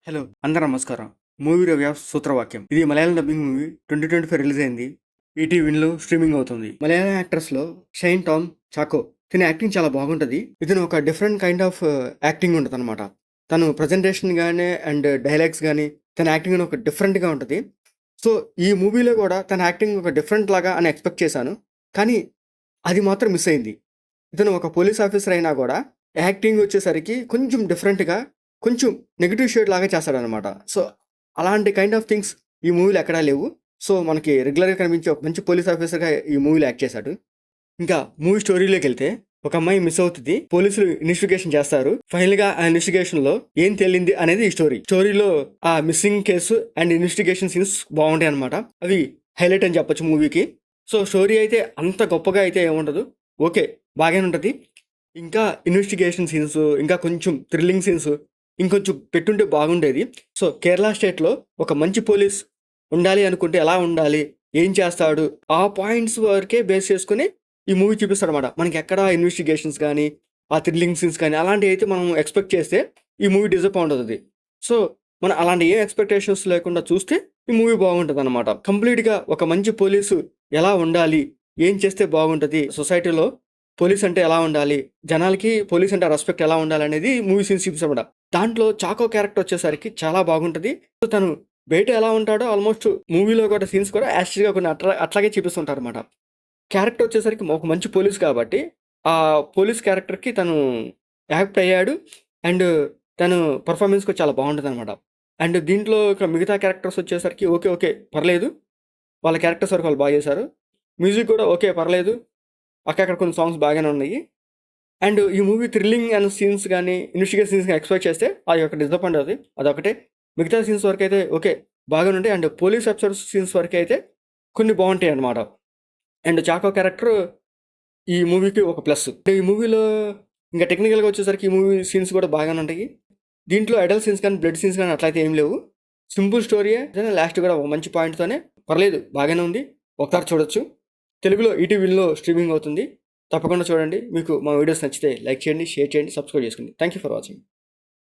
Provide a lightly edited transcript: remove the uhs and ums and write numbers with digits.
Hello అందరూ నమస్కారం. Movie review Sutravakyam. ఇది మలయాళం డబ్బింగ్ మూవీ 2025 రిలీజ్ అయింది. ఈటీవీలో స్ట్రీమింగ్ అవుతుంది. మలయాళం యాక్టర్స్ లో షైన్ టామ్ చాకో తన యాక్టింగ్ చాలా బాగుంటుంది. ఇతను ఒక డిఫరెంట్ కైండ్ ఆఫ్ యాక్టింగ్ ఉంటుంది అనమాట. తను ప్రజెంటేషన్ కానీ అండ్ డైలాగ్స్ కానీ తన యాక్టింగ్ ఒక డిఫరెంట్గా ఉంటుంది. సో ఈ మూవీలో కూడా తన యాక్టింగ్ ఒక డిఫరెంట్ లాగా అని ఎక్స్పెక్ట్ చేశాను, కానీ అది మాత్రం మిస్ అయింది. ఇతను ఒక పోలీస్ ఆఫీసర్ అయినా కూడా యాక్టింగ్ వచ్చేసరికి కొంచెం డిఫరెంట్గా, కొంచెం నెగిటివ్ షేడ్ లాగా చేస్తాడనమాట. సో అలాంటి కైండ్ ఆఫ్ థింగ్స్ ఈ మూవీలో ఎక్కడా లేవు. సో మనకి రెగ్యులర్గా కనిపించే ఒక మంచి పోలీస్ ఆఫీసర్గా ఈ మూవీలో యాక్ట్ చేశాడు. ఇంకా మూవీ స్టోరీలోకి వెళ్తే, ఒక అమ్మాయి మిస్ అవుతుంది, పోలీసులు ఇన్వెస్టిగేషన్ చేస్తారు. ఫైనల్ గా ఆ ఇన్వెస్టిగేషన్ లో ఏం తేలింది అనేది ఈ స్టోరీలో ఆ missing case and investigation scenes బాగుంటాయి అనమాట. అవి హైలైట్ అని చెప్పొచ్చు మూవీకి. సో స్టోరీ అయితే అంత గొప్పగా అయితే ఏముండదు, ఓకే బాగానే ఉంటుంది. ఇంకా ఇన్వెస్టిగేషన్ సీన్స్, ఇంకా కొంచెం థ్రిల్లింగ్ సీన్స్ ఇంకొంచెం పెట్టుంటే బాగుండేది. సో కేరళ స్టేట్లో ఒక మంచి పోలీస్ ఉండాలి అనుకుంటే ఎలా ఉండాలి, ఏం చేస్తాడు, ఆ పాయింట్స్ వరకే బేస్ చేసుకుని ఈ మూవీ చూపిస్తాడు అనమాట. మనకి ఎక్కడ ఇన్వెస్టిగేషన్స్ కానీ ఆ థ్రిల్లింగ్ సీన్స్ కానీ అలాంటివి అయితే మనం ఎక్స్పెక్ట్ చేస్తే ఈ మూవీ డిసప్పాయింట్ అవుతుంది. సో మనం అలాంటి ఏ ఎక్స్పెక్టేషన్స్ లేకుండా చూస్తే ఈ మూవీ బాగుంటుంది అనమాట. కంప్లీట్గా ఒక మంచి పోలీసు ఎలా ఉండాలి, ఏం చేస్తే బాగుంటుంది, సొసైటీలో పోలీస్ అంటే ఎలా ఉండాలి, జనాలకి పోలీస్ అంటే రెస్పెక్ట్ ఎలా ఉండాలి అనేది మూవీ సీన్స్ చూపిస్తాడు. దాంట్లో చాకో క్యారెక్టర్ వచ్చేసరికి చాలా బాగుంటుంది. సో తను బయట ఎలా ఉంటాడో ఆల్మోస్ట్ మూవీలో కూడా సీన్స్ కూడా యాక్చువల్గా కొన్ని అట్లాగే చూపిస్తుంటారు అనమాట. క్యారెక్టర్ వచ్చేసరికి ఒక మంచి పోలీస్ కాబట్టి ఆ పోలీస్ క్యారెక్టర్కి తను యాక్ట్ అయ్యాడు అండ్ తను పర్ఫార్మెన్స్ కూడా చాలా బాగుంటుంది అనమాట. అండ్ దీంట్లో మిగతా క్యారెక్టర్స్ వచ్చేసరికి ఓకే పర్లేదు, వాళ్ళ క్యారెక్టర్స్ వరకు వాళ్ళు బాగా చేశారు. మ్యూజిక్ కూడా ఓకే పర్లేదు, అక్కడ కొన్ని సాంగ్స్ బాగానే ఉన్నాయి. అండ్ ఈ మూవీ థ్రిల్లింగ్ అండ్ సీన్స్ కానీ ఇన్వెస్టిగేషన్ సీన్స్ కానీ ఎక్స్పెక్ట్ చేస్తే అది ఒక డిసప్పాయింట్ అవుతుంది, అదొకటే. మిగతా సీన్స్ వరకు అయితే ఓకే బాగానే ఉంటాయి. అండ్ పోలీస్ ఆఫీసర్స్ సీన్స్ వరకు అయితే కొన్ని బాగుంటాయి అన్నమాట. అండ్ చాకో క్యారెక్టర్ ఈ మూవీకి ఒక ప్లస్. ఈ మూవీలో ఇంకా టెక్నికల్గా వచ్చేసరికి ఈ మూవీ సీన్స్ కూడా బాగానే ఉంటాయి. దీంట్లో అడల్ట్ సీన్స్ కానీ బ్లడ్ సీన్స్ కానీ అట్లయితే ఏం లేవు. సింపుల్ స్టోరీయే, లాస్ట్ కూడా ఒక మంచి పాయింట్తోనే పర్లేదు బాగానే ఉంది, ఒకసారి చూడొచ్చు. తెలుగులో ఈటీవీలో స్ట్రీమింగ్ అవుతుంది, తప్పకుండా చూడండి. మీకు మా వీడియోస్ నచ్చితే లైక్ చేయండి, షేర్ చేయండి, సబ్స్క్రైబ్ చేసుకోండి. Thank you for watching.